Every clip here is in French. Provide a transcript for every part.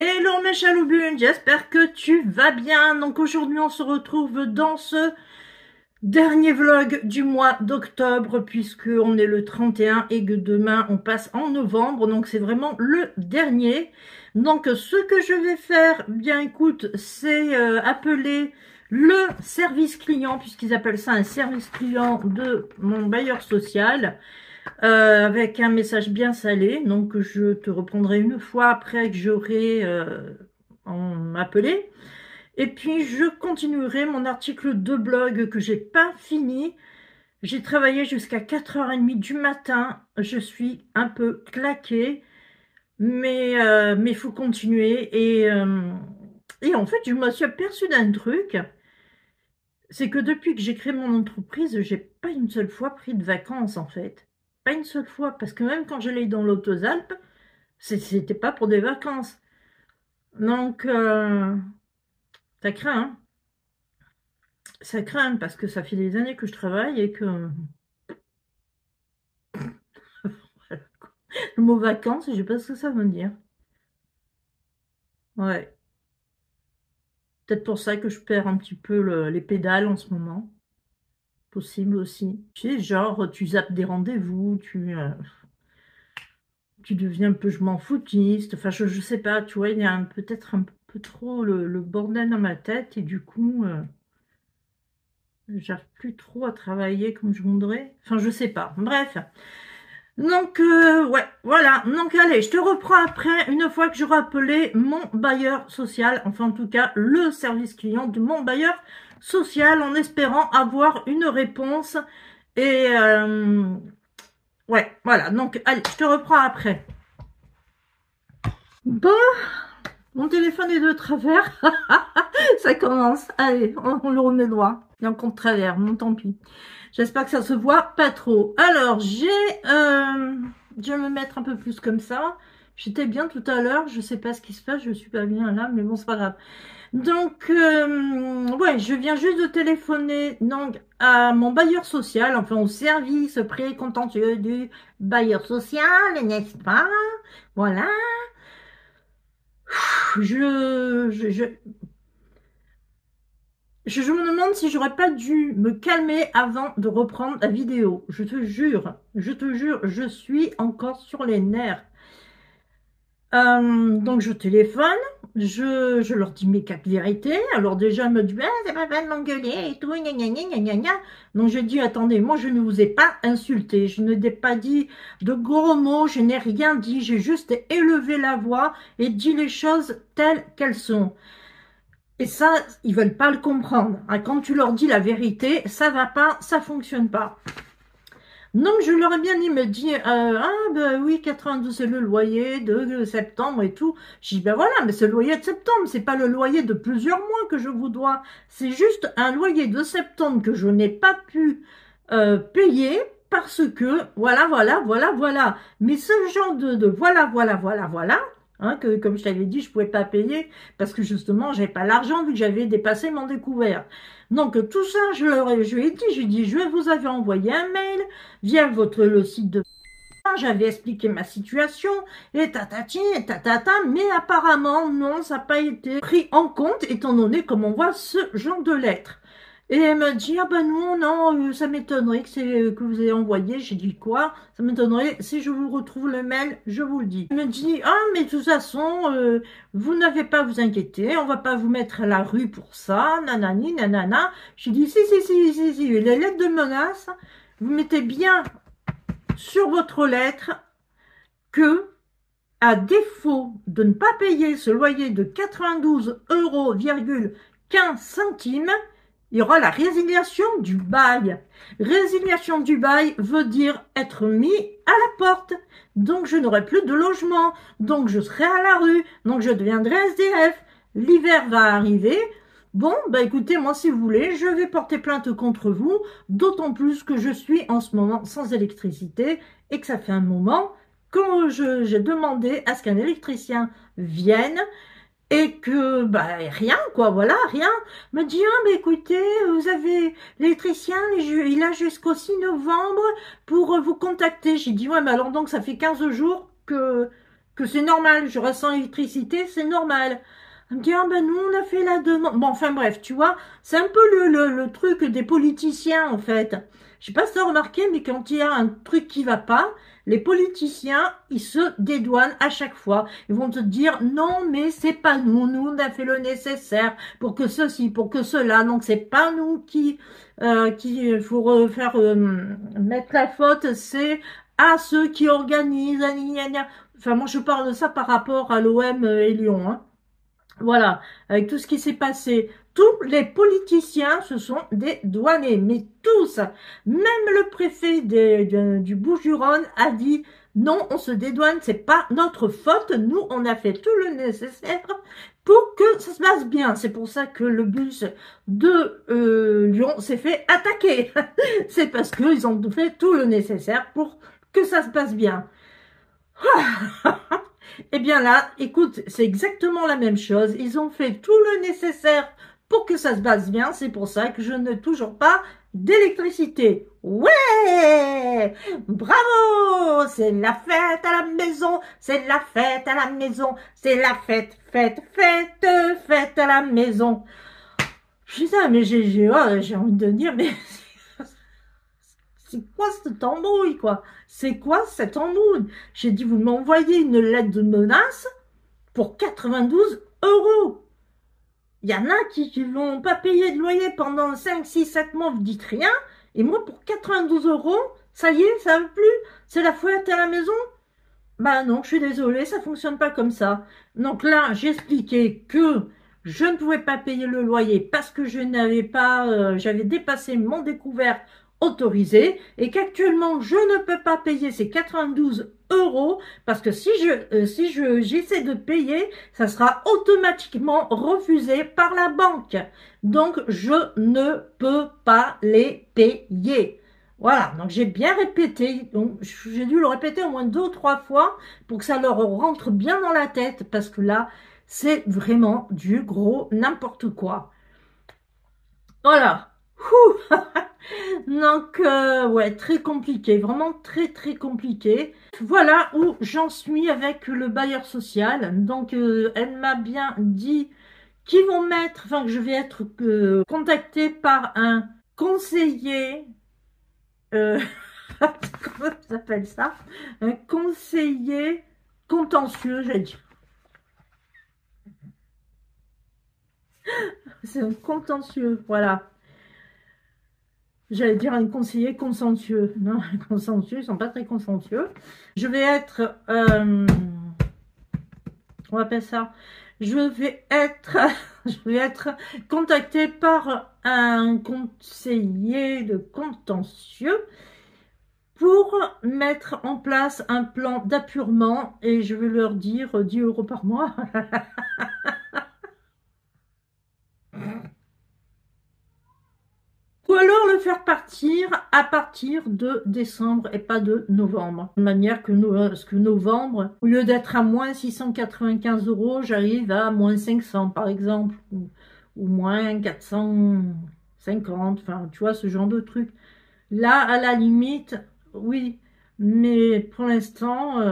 Hello mes chaloubunes, j'espère que tu vas bien. Donc aujourd'hui on se retrouve dans ce dernier vlog du mois d'octobre puisque on est le 31 et que demain on passe en novembre. Donc c'est vraiment le dernier. Donc ce que je vais faire, bien écoute, c'est appeler le service client, puisqu'ils appellent ça un service client de mon bailleur social. Avec un message bien salé, donc je te reprendrai une fois après que j'aurai appelé. Et puis je continuerai mon article de blog que j'ai pas fini. J'ai travaillé jusqu'à 4h30 du matin, je suis un peu claquée, mais faut continuer. Et en fait, je me suis aperçue d'un truc, c'est que depuis que j'ai créé mon entreprise, j'ai pas une seule fois pris de vacances en fait. Pas une seule fois, parce que même quand j'allais dans l'Hautes-Alpes, c'était pas pour des vacances. Donc, ça craint, hein. Ça craint, parce que ça fait des années que je travaille et que... Le mot vacances, je sais pas ce que ça veut dire. Ouais. Peut-être pour ça que je perds un petit peu les pédales en ce moment. Possible aussi. Tu sais, genre, tu zappes des rendez-vous, tu deviens un peu je m'en foutiste. Enfin, je sais pas, tu vois, il y a peut-être un peu trop le bordel dans ma tête et du coup... j'arrive plus trop à travailler comme je voudrais. Enfin, je sais pas. Bref. Donc, ouais, voilà. Donc, allez, je te reprends après, une fois que j'aurai appelé mon bailleur social. Enfin, en tout cas, le service client de mon bailleur social, en espérant avoir une réponse. Et, ouais, voilà. Donc, allez, je te reprends après. Bon, mon téléphone est de travers. Ça commence. Allez, on le remet droit. Il est encore de travers, bon tant pis. J'espère que ça se voit pas trop. Alors, je vais me mettre un peu plus comme ça. J'étais bien tout à l'heure. Je sais pas ce qui se passe. Je suis pas bien là, mais bon, c'est pas grave. Donc, ouais, je viens juste de téléphoner donc à mon bailleur social, enfin au service précontentieux du bailleur social, n'est-ce pas? Voilà. Je me demande si j'aurais pas dû me calmer avant de reprendre la vidéo. Je te jure, je suis encore sur les nerfs. Donc je téléphone, je leur dis mes quatre vérités. Alors déjà, elle me dit, ah, c'est pas mal de m'engueuler et tout, gna gna gna gna gna. Donc je dis, attendez, moi je ne vous ai pas insulté, je ne t'ai pas dit de gros mots, je n'ai rien dit, j'ai juste élevé la voix et dit les choses telles qu'elles sont. Et ça, ils veulent pas le comprendre. Quand tu leur dis la vérité, ça va pas, ça fonctionne pas. Donc, je leur ai bien dit, me dire, ah ben oui, 92, c'est le loyer de septembre et tout. Je dis, ben voilà, mais c'est le loyer de septembre, c'est pas le loyer de plusieurs mois que je vous dois. C'est juste un loyer de septembre que je n'ai pas pu payer parce que, voilà, voilà, voilà, voilà. Mais ce genre de voilà, voilà, voilà, voilà, hein, que comme je t'avais dit, je pouvais pas payer parce que justement, j'avais pas l'argent vu que j'avais dépassé mon découvert. Donc tout ça, je lui ai dit, j'ai dit, je vais vous avez envoyé un mail via le site de... J'avais expliqué ma situation, et tatati, et tatata, mais apparemment, non, ça n'a pas été pris en compte, étant donné comme on voit ce genre de lettres. Et elle me dit, ah ben non, non, ça m'étonnerait que vous ayez envoyé. J'ai dit quoi? Ça m'étonnerait, si je vous retrouve le mail, je vous le dis. Elle me dit, ah mais de toute façon, vous n'avez pas à vous inquiéter, on va pas vous mettre à la rue pour ça, nanani, nanana. J'ai dit, si, les lettres de menace, vous mettez bien sur votre lettre que, à défaut de ne pas payer ce loyer de 92,15 €, il y aura la résiliation du bail. Résiliation du bail veut dire être mis à la porte. Donc, je n'aurai plus de logement. Donc, je serai à la rue. Donc, je deviendrai SDF. L'hiver va arriver. Bon, bah écoutez, moi, si vous voulez, je vais porter plainte contre vous. D'autant plus que je suis en ce moment sans électricité et que ça fait un moment que j'ai demandé à ce qu'un électricien vienne. Et que, bah, rien, quoi, voilà, rien. Me dit, ah, mais écoutez, vous avez l'électricien, il a jusqu'au 6 novembre pour vous contacter. J'ai dit, ouais, mais alors donc, ça fait 15 jours que que c'est normal, je ressens l'électricité, c'est normal. Elle me dit, ah ben nous on a fait la demande. Bon, enfin bref, tu vois, c'est un peu le truc des politiciens en fait. Je sais pas si tu as remarqué, mais quand il y a un truc qui va pas, les politiciens, ils se dédouanent à chaque fois. Ils vont te dire, non mais c'est pas nous, nous on a fait le nécessaire pour que ceci, pour que cela, donc c'est pas nous qui faut faire mettre la faute, c'est à ceux qui organisent, gna, gna, gna. Enfin, moi, je parle de ça par rapport à l'OM et Lyon. Hein. Voilà, avec tout ce qui s'est passé. Tous les politiciens, ce sont des douaniers, mais tous. Même le préfet du Bouches-du-Rhône a dit non, on se dédouane, c'est pas notre faute. Nous, on a fait tout le nécessaire pour que ça se passe bien. C'est pour ça que le bus de Lyon s'est fait attaquer. C'est parce qu'ils ont fait tout le nécessaire pour que ça se passe bien. Eh bien là, écoute, c'est exactement la même chose. Ils ont fait tout le nécessaire pour que ça se passe bien. C'est pour ça que je n'ai toujours pas d'électricité. Ouais! Bravo! C'est la fête à la maison. C'est la fête à la maison. C'est la fête, fête, fête, fête à la maison. Je dis ça, mais j'ai envie de dire, mais... C'est quoi cette embrouille, quoi? C'est quoi cette embrouille? J'ai dit, vous m'envoyez une lettre de menace pour 92 €. Il y en a qui vont pas payer de loyer pendant 5, 6, 7 mois, vous dites rien. Et moi, pour 92 €, ça y est, ça ne veut plus. C'est la fête à la maison. Bah non, je suis désolée, ça fonctionne pas comme ça. Donc là, j'ai expliqué que je ne pouvais pas payer le loyer parce que je n'avais pas, j'avais dépassé mon découvert autorisé et qu'actuellement je ne peux pas payer ces 92 € parce que si j'essaie de payer, ça sera automatiquement refusé par la banque. Donc je ne peux pas les payer. Voilà, donc j'ai bien répété, donc j'ai dû le répéter au moins 2 ou 3 fois pour que ça leur rentre bien dans la tête parce que là, c'est vraiment du gros n'importe quoi. Voilà. Donc, ouais, très compliqué, vraiment très très compliqué. Voilà où j'en suis avec le bailleur social. Donc, elle m'a bien dit qu'ils vont mettre, enfin que je vais être contactée par un conseiller, comment ça s'appelle ça? Un conseiller contentieux, j'ai dit. C'est un contentieux, voilà. J'allais dire un conseiller consentieuse. Non, consentieuse, ils sont pas très consentieuse. Je vais être, on appelle ça, je vais être contactée par un conseiller de contentieux pour mettre en place un plan d'appurement et je vais leur dire 10 € par mois. Ou alors le faire partir à partir de décembre et pas de novembre. De manière que, novembre, au lieu d'être à moins 695 €, j'arrive à moins 500 par exemple. Ou moins 450, enfin tu vois ce genre de truc. Là, à la limite, oui. Mais pour l'instant...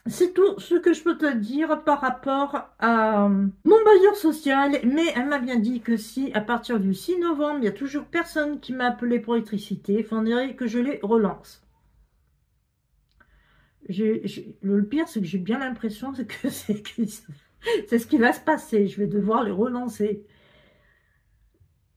c'est tout ce que je peux te dire par rapport à mon bailleur social, mais elle m'a bien dit que si à partir du 6 novembre, il n'y a toujours personne qui m'a appelé pour l'électricité, il faudrait que je les relance. Le pire, c'est que j'ai bien l'impression que c'est ce qui va se passer, je vais devoir les relancer.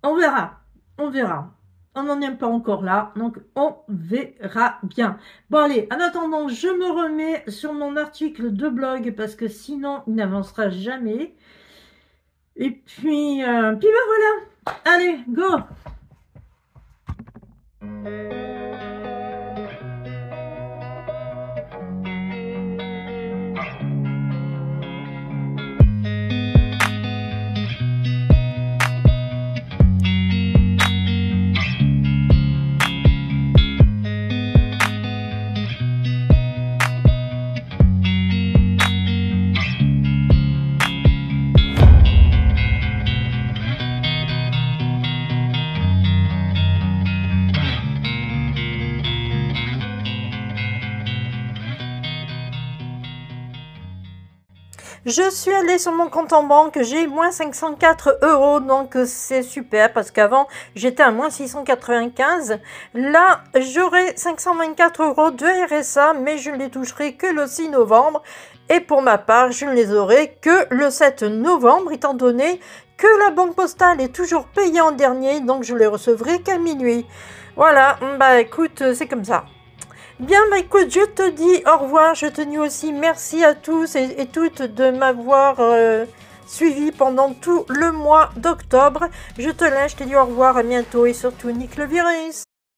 On verra, on verra. On n'en est pas encore là, donc on verra bien. Bon allez, en attendant, je me remets sur mon article de blog parce que sinon, il n'avancera jamais. Et puis ben voilà. Allez, go! Je suis allée sur mon compte en banque, j'ai moins 504 euros, donc c'est super parce qu'avant j'étais à moins 695. Là, j'aurai 524 euros de RSA, mais je ne les toucherai que le 6 novembre. Et pour ma part, je ne les aurai que le 7 novembre, étant donné que la banque postale est toujours payée en dernier, donc je les recevrai qu'à minuit. Voilà, bah écoute, c'est comme ça. Bien, bah écoute, je te dis au revoir. Je te dis aussi merci à tous et toutes de m'avoir suivi pendant tout le mois d'octobre. Je te laisse, je te dis au revoir, à bientôt et surtout nique le virus.